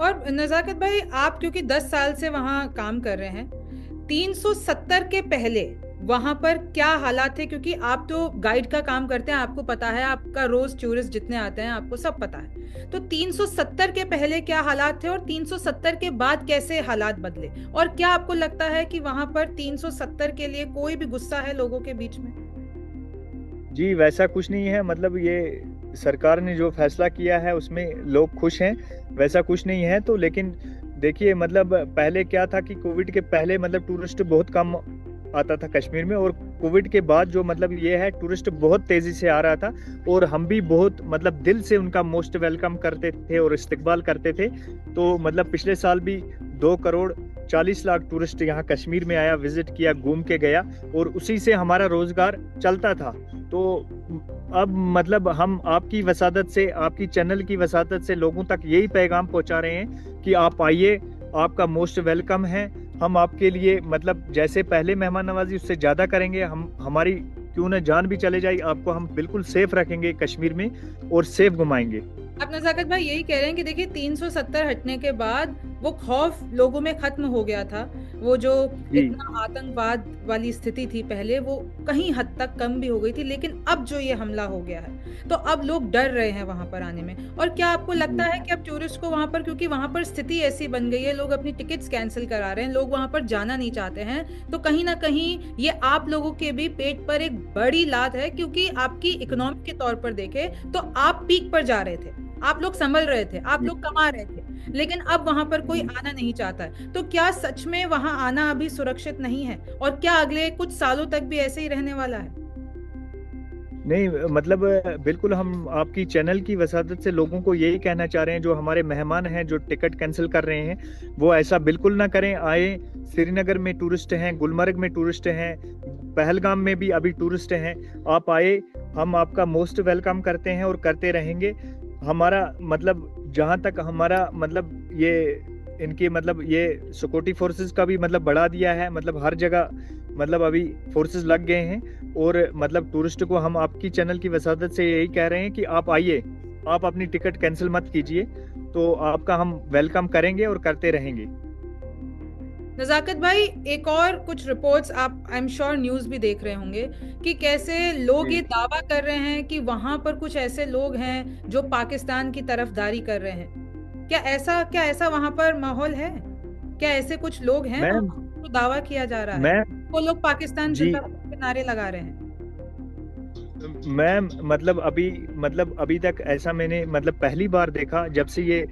और नज़ाकत भाई, आप क्योंकि 10 साल से वहाँ काम कर रहे हैं, 370 के पहले वहाँ पर क्या हालात थे? क्योंकि आप तो गाइड का काम करते हैं, आपको पता है, आपका रोज टूरिस्ट जितने आते हैं आपको सब पता है। तो 370 के पहले क्या हालात थे और 370 के बाद कैसे हालात बदले? और क्या आपको लगता है कि वहाँ पर 370 के लिए कोई भी गुस्सा है लोगों के बीच में? जी, वैसा कुछ नहीं है। मतलब ये सरकार ने जो फैसला किया है उसमें लोग खुश हैं, वैसा कुछ नहीं है। तो लेकिन देखिए, मतलब पहले क्या था कि कोविड के पहले मतलब टूरिस्ट बहुत कम आता था कश्मीर में, और कोविड के बाद जो मतलब ये है, टूरिस्ट बहुत तेजी से आ रहा था। और हम भी बहुत मतलब दिल से उनका मोस्ट वेलकम करते थे और इस्तकबाल करते थे। तो मतलब पिछले साल भी 2 करोड़ 40 लाख टूरिस्ट यहाँ कश्मीर में आया, विजिट किया, घूम के गया, और उसी से हमारा रोजगार चलता था। तो अब मतलब हम आपकी वसादत से, आपकी चैनल की वसादत से लोगों तक यही पैगाम पहुंचा रहे हैं कि आप आइए, आपका मोस्ट वेलकम है। हम आपके लिए मतलब जैसे पहले मेहमान नवाजी उससे ज्यादा करेंगे। हम हमारी क्यों ना जान भी चले जाए, आपको हम बिल्कुल सेफ रखेंगे कश्मीर में और सेफ घुमाएंगे। आप नजाकत भाई यही कह रहे हैं कि देखिए 370 हटने के बाद वो खौफ लोगों में खत्म हो गया था। वो जो जी इतना आतंकवाद वाली स्थिति थी पहले, वो कहीं हद तक कम भी हो गई थी, लेकिन अब जो ये हमला हो गया है तो अब लोग डर रहे हैं वहां पर आने में। और क्या आपको लगता जी है कि अब टूरिस्ट को वहां पर, क्योंकि वहां पर स्थिति ऐसी बन गई है, लोग अपनी टिकट्स कैंसिल करा रहे हैं, लोग वहां पर जाना नहीं चाहते हैं, तो कहीं ना कहीं ये आप लोगों के भी पेट पर एक बड़ी लात है? क्योंकि आपकी इकोनॉमी के तौर पर देखें तो आप पीक पर जा रहे थे, आप लोग संभल रहे थे, आप जी लोग कमा रहे थे, लेकिन अब वहां पर कोई जी। आना नहीं चाहता है। तो क्या सच में वहां आना अभी सुरक्षित नहीं है? और क्या अगले कुछ सालों तक भी ऐसे ही रहने वाला है? नहीं, मतलब बिल्कुल हम आपकी चैनल की वसादत से लोगों को यही कहना चाह रहे हैं, जो हमारे मेहमान हैं जो टिकट कैंसिल कर रहे हैं, वो ऐसा बिल्कुल ना करें। आए, श्रीनगर में टूरिस्ट हैं, गुलमर्ग में टूरिस्ट हैं, पहलगाम में भी अभी टूरिस्ट हैं। आप आए, हम आपका मोस्ट वेलकम करते हैं और करते रहेंगे। हमारा मतलब जहाँ तक हमारा मतलब ये इनकी मतलब ये सिक्योरिटी फोर्सेस का भी मतलब बढ़ा दिया है, मतलब हर जगह मतलब अभी फोर्सेस लग गए हैं। और मतलब टूरिस्ट को हम आपकी चैनल की वसादत से यही कह रहे हैं कि आप आइए, आप अपनी टिकट कैंसिल मत कीजिए। तो आपका हम वेलकम करेंगे और करते रहेंगे। नजाकत भाई, एक और कुछ रिपोर्ट्स आप आई एम श्योर न्यूज भी देख रहे होंगे कि कैसे लोग जी ये दावा कर रहे हैं कि वहां पर कुछ ऐसे लोग हैं जो पाकिस्तान की तरफदारी कर रहे हैं। क्या ऐसा वहां पर माहौल है? क्या ऐसे कुछ लोग हैं वहां मैम, पर? तो दावा किया जा रहा है मैम वो लोग पाकिस्तान जी जिंदाबाद के नारे लगा रहे हैं। मैम, मतलब अभी तक ऐसा मैंने मतलब पहली बार देखा जब से ये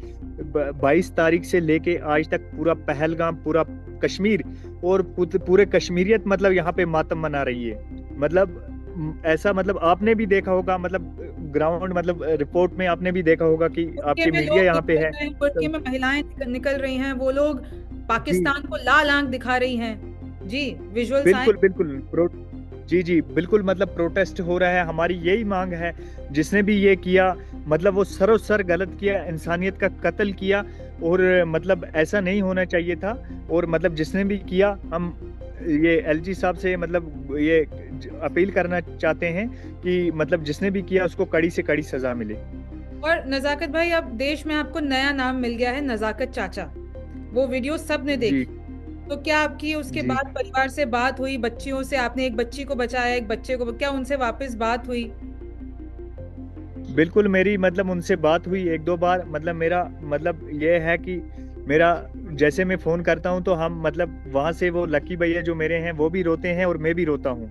22 तारीख से लेके आज तक पूरा पहलगाम, पूरा कश्मीर और पूरे कश्मीरियत मतलब यहाँ पे मातम मना रही है। मतलब ऐसा मतलब आपने भी देखा होगा, मतलब ग्राउंड मतलब रिपोर्ट में आपने भी देखा होगा कि बुरके आपकी में मीडिया लोग यहाँ पे निकल है। रहे हैं, बुरके तो में महिलाएं निकल रही हैं, वो लोग जी पाकिस्तान को लाल आंख दिखा रही हैं। जी, विजुअल्स आए। बिल्कुल बिल्कुल जी जी बिल्कुल, मतलब प्रोटेस्ट हो रहा है। हमारी यही मांग है, जिसने भी ये किया मतलब वो सरोसर गलत किया, इंसानियत का कत्ल किया। और मतलब ऐसा नहीं होना चाहिए था। और मतलब जिसने भी किया, हम ये एलजी साहब से मतलब ये अपील करना चाहते हैं कि मतलब जिसने भी किया उसको कड़ी से कड़ी सजा मिले। और नजाकत भाई, अब देश में आपको नया नाम मिल गया है, नजाकत चाचा। वो वीडियो सबने जी देखी। तो क्या आपकी उसके जी बाद परिवार से बात हुई? बच्चियों से, आपने एक बच्ची को बचाया, एक बच्चे को, क्या उनसे वापस बात हुई? बिल्कुल, मेरी मतलब उनसे बात हुई 1-2 बार। मतलब मेरा मतलब ये है कि मेरा जैसे मैं फ़ोन करता हूँ तो हम मतलब वहाँ से वो लकी भैया जो मेरे हैं वो भी रोते हैं और मैं भी रोता हूँ।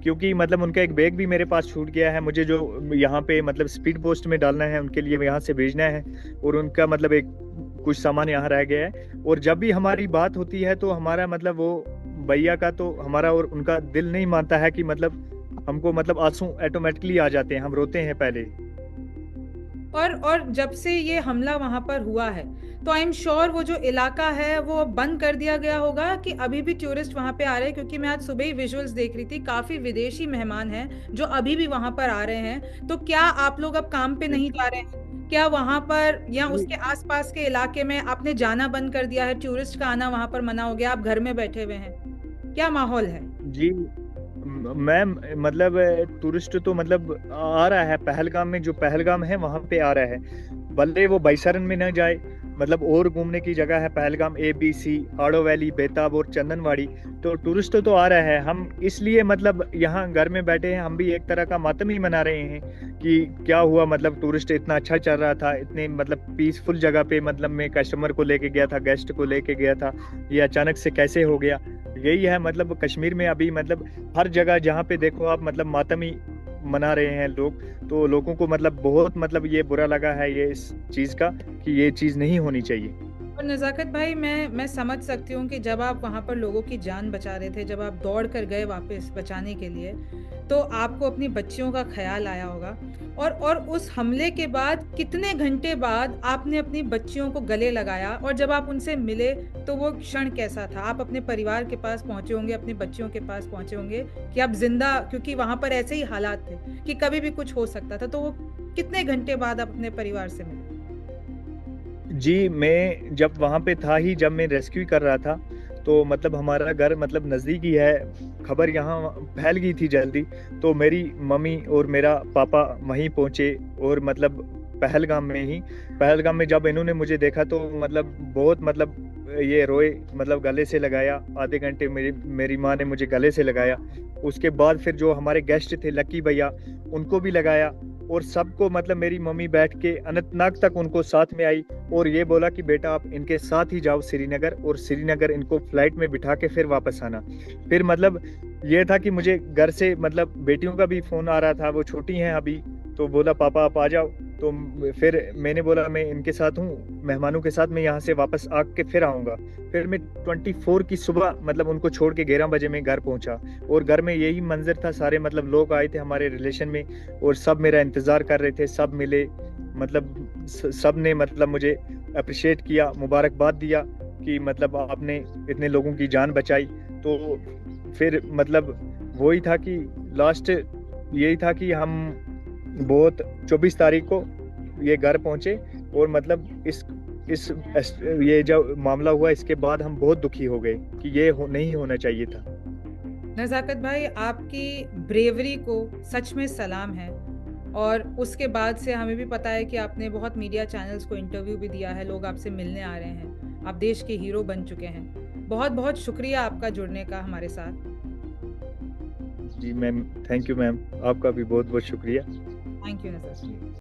क्योंकि मतलब उनका एक बैग भी मेरे पास छूट गया है, मुझे जो यहाँ पे मतलब स्पीड पोस्ट में डालना है उनके लिए, यहाँ से भेजना है। और उनका मतलब एक कुछ सामान यहाँ रह गया है। और जब भी हमारी बात होती है तो हमारा मतलब वो भैया का तो हमारा और उनका दिल नहीं मानता है कि मतलब हमको मतलब आंसू ऑटोमेटिकली आ जाते हैं, हम रोते हैं पहले। और जब से ये हमला वहां पर हुआ है, तो आई एम श्योर वो जो इलाका है वो बंद कर दिया गया होगा, कि अभी भी टूरिस्ट वहां पे आ रहे हैं? क्योंकि मैं आज सुबह ही विजुअल्स देख रही थी, काफी विदेशी मेहमान हैं जो अभी भी वहां पर आ रहे हैं। तो क्या आप लोग अब काम पे जी नहीं जा रहे हैं? क्या वहां पर या जी उसके आसपास के इलाके में आपने जाना बंद कर दिया है? टूरिस्ट का आना वहां पर मना हो गया, आप घर में बैठे हुए हैं? क्या माहौल है? जी मैम, मतलब टूरिस्ट तो मतलब आ रहा है, पहलगाम में जो पहलगाम है वहां पे आ रहा है। भले वो बैसरन में न जाए, मतलब और घूमने की जगह है पहलगाम, ABC, आड़ो वैली, बेताब और चंदनवाड़ी। तो टूरिस्ट तो आ रहा है, हम इसलिए मतलब यहाँ घर में बैठे हैं, हम भी एक तरह का मातम ही मना रहे हैं कि क्या हुआ, मतलब टूरिस्ट इतना अच्छा चल रहा था, इतने मतलब पीसफुल जगह पे, मतलब मैं कस्टमर को लेके गया था, गेस्ट को लेके गया था, ये अचानक से कैसे हो गया। यही है मतलब कश्मीर में अभी मतलब हर जगह जहाँ पे देखो आप, मतलब मातम ही मना रहे हैं लोग। तो लोगों को मतलब बहुत मतलब ये बुरा लगा है ये इस चीज़ का, कि ये चीज़ नहीं होनी चाहिए। और नज़ाकत भाई, मैं समझ सकती हूँ कि जब आप वहाँ पर लोगों की जान बचा रहे थे, जब आप दौड़ कर गए वापस बचाने के लिए, तो आपको अपनी बच्चियों का ख्याल आया होगा। और उस हमले के बाद कितने घंटे बाद आपने अपनी बच्चियों को गले लगाया, और जब आप उनसे मिले तो वो क्षण कैसा था? आप अपने परिवार के पास पहुँचे होंगे, अपनी बच्चियों के पास पहुँचे होंगे कि आप ज़िंदा, क्योंकि वहाँ पर ऐसे ही हालात थे कि कभी भी कुछ हो सकता था। तो वो कितने घंटे बाद आप अपने परिवार से मिले? जी, मैं जब वहाँ पे था ही, जब मैं रेस्क्यू कर रहा था, तो मतलब हमारा घर मतलब नज़दीक ही है, खबर यहाँ फैल गई थी जल्दी। तो मेरी मम्मी और मेरा पापा वहीं पहुँचे, और मतलब पहलगाम में ही, पहलगाम में जब इन्होंने मुझे देखा तो मतलब बहुत मतलब ये रोए, मतलब गले से लगाया, आधे घंटे मेरी मेरी माँ ने मुझे गले से लगाया। उसके बाद फिर जो हमारे गेस्ट थे लकी भैया, उनको भी लगाया, और सबको मतलब मेरी मम्मी बैठ के अनंतनाग तक उनको साथ में आई, और ये बोला कि बेटा आप इनके साथ ही जाओ श्रीनगर, और श्रीनगर इनको फ्लाइट में बिठा के फिर वापस आना। फिर मतलब ये था कि मुझे घर से मतलब बेटियों का भी फोन आ रहा था, वो छोटी हैं अभी, तो बोला पापा आप आ जाओ। तो फिर मैंने बोला मैं इनके साथ हूँ, मेहमानों के साथ मैं यहाँ से वापस आके फिर आऊँगा। फिर मैं 24 की सुबह मतलब उनको छोड़ के 11 बजे मैं घर पहुँचा, और घर में यही मंजर था, सारे मतलब लोग आए थे हमारे रिलेशन में, और सब मेरा इंतज़ार कर रहे थे, सब मिले, मतलब सब ने मतलब मुझे अप्रिशिएट किया, मुबारकबाद दिया कि मतलब आपने इतने लोगों की जान बचाई। तो फिर मतलब वही था कि लास्ट यही था कि हम बहुत 24 तारीख को ये घर पहुंचे, और मतलब ये जो मामला हुआ इसके बाद हम बहुत दुखी हो गए कि ये नहीं होना चाहिए था। नज़ाकत भाई, आपकी ब्रेवरी को सच में सलाम है। और उसके बाद से हमें भी पता है कि आपने बहुत मीडिया चैनल्स को इंटरव्यू भी दिया है, लोग आपसे मिलने आ रहे हैं, आप देश के हीरो बन चुके हैं। बहुत बहुत शुक्रिया आपका जुड़ने का हमारे साथ। जी मैम, थैंक यू मैम, आपका भी बहुत बहुत शुक्रिया। Thank you नज़ाकत।